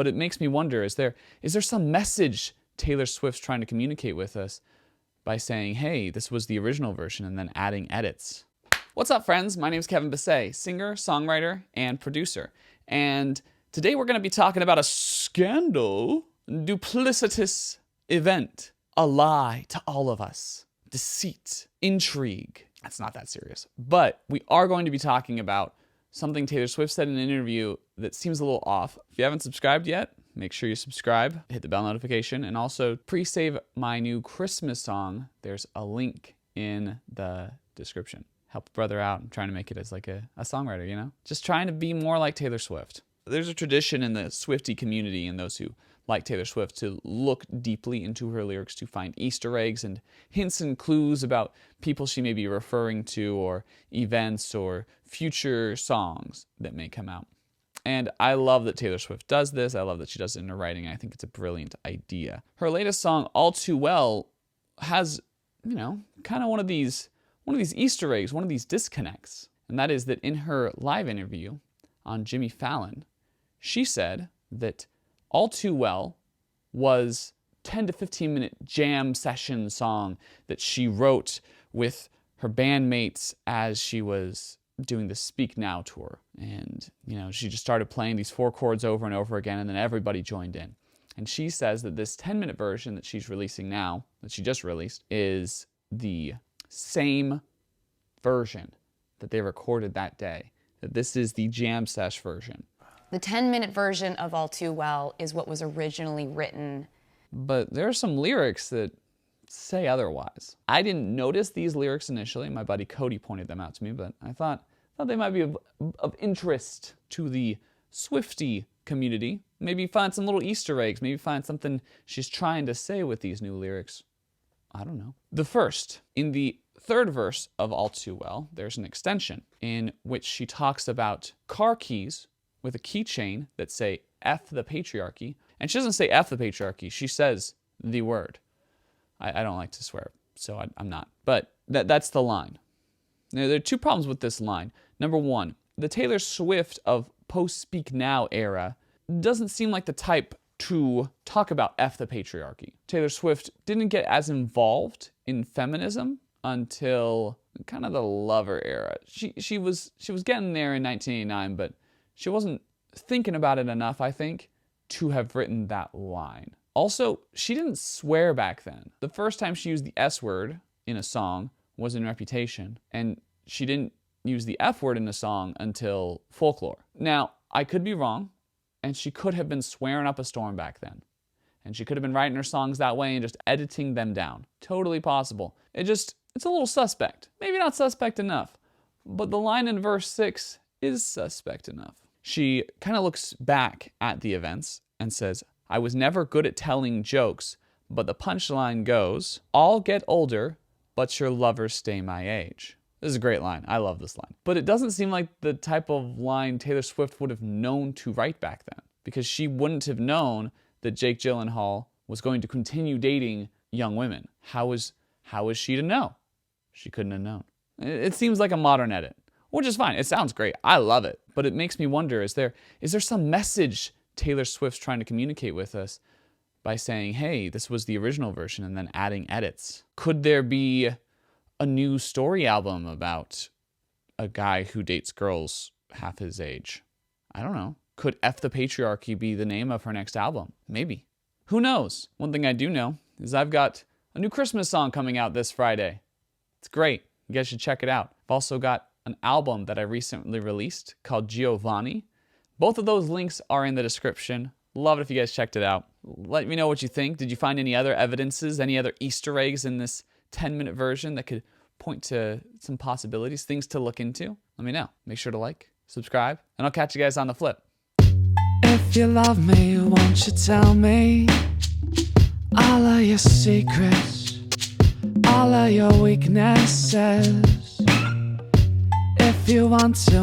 But it makes me wonder, is there some message Taylor Swift's trying to communicate with us by saying, hey, this was the original version, and then adding edits? What's up, friends? My name is Kevin Basset, singer, songwriter, and producer. And today we're going to be talking about a scandal, duplicitous event, a lie to all of us, deceit, intrigue. That's not that serious. But we are going to be talking about something Taylor Swift said in an interview that seems a little off. If you haven't subscribed yet, make sure you subscribe, hit the bell notification, and also pre-save my new Christmas song. There's a link in the description. Help a brother out. I'm trying to make it as like a songwriter, you know? Just trying to be more like Taylor Swift. There's a tradition in the Swiftie community and those who like Taylor Swift to look deeply into her lyrics to find Easter eggs and hints and clues about people she may be referring to or events or future songs that may come out. And I love that Taylor Swift does this. I love that she does it in her writing. I think it's a brilliant idea. Her latest song, All Too Well, has, kind of one of these Easter eggs, one of these disconnects. And that is that in her live interview on Jimmy Fallon, she said that All Too Well was 10 to 15 minute jam session song that she wrote with her bandmates as she was doing the Speak Now tour. And, she just started playing these 4 chords over and over again, and then everybody joined in. And she says that this 10-minute version that she's releasing now, that she just released, is the same version that they recorded that day. That this is the jam sesh version. The 10-minute version of All Too Well is what was originally written. But there are some lyrics that say otherwise. I didn't notice these lyrics initially. My buddy Cody pointed them out to me, but I thought they might be of interest to the Swiftie community. Maybe find some little Easter eggs. Maybe find something she's trying to say with these new lyrics. I don't know. The first, in the third verse of All Too Well, there's an extension in which she talks about car keys with a keychain that say F the patriarchy. And she doesn't say F the patriarchy. She says the word. I don't like to swear, so I'm not. But that's the line. Now, there are 2 problems with this line. Number 1, the Taylor Swift of post-Speak Now era doesn't seem like the type to talk about F the patriarchy. Taylor Swift didn't get as involved in feminism until kind of the Lover era. She was getting there in 1989, but she wasn't thinking about it enough, I think, to have written that line. Also, she didn't swear back then. The first time she used the S word in a song was in Reputation, and she didn't use the F word in a song until Folklore. Now, I could be wrong, and she could have been swearing up a storm back then. And she could have been writing her songs that way and just editing them down. Totally possible. It's a little suspect. Maybe not suspect enough, but the line in verse 6 is suspect enough. She kind of looks back at the events and says, I was never good at telling jokes, but the punchline goes, I'll get older, but your lovers stay my age. This is a great line. I love this line. But it doesn't seem like the type of line Taylor Swift would have known to write back then, because she wouldn't have known that Jake Gyllenhaal was going to continue dating young women. How was she to know? She couldn't have known. It seems like a modern edit, which is fine. It sounds great. I love it. But it makes me wonder, is there some message Taylor Swift's trying to communicate with us by saying, hey, this was the original version, and then adding edits? Could there be a new story album about a guy who dates girls half his age? I don't know. Could F the Patriarchy be the name of her next album? Maybe. Who knows? One thing I do know is I've got a new Christmas song coming out this Friday. It's great. You guys should check it out. I've also got an album that I recently released called Giovanni. Both of those links are in the description. Love it if you guys checked it out. Let me know what you think. Did you find any other evidences, any other Easter eggs in this 10-minute version that could point to some possibilities, things to look into? Let me know. Make sure to like, subscribe, and I'll catch you guys on the flip. If you love me, won't you tell me all of your secrets, all of your weaknesses? If you want to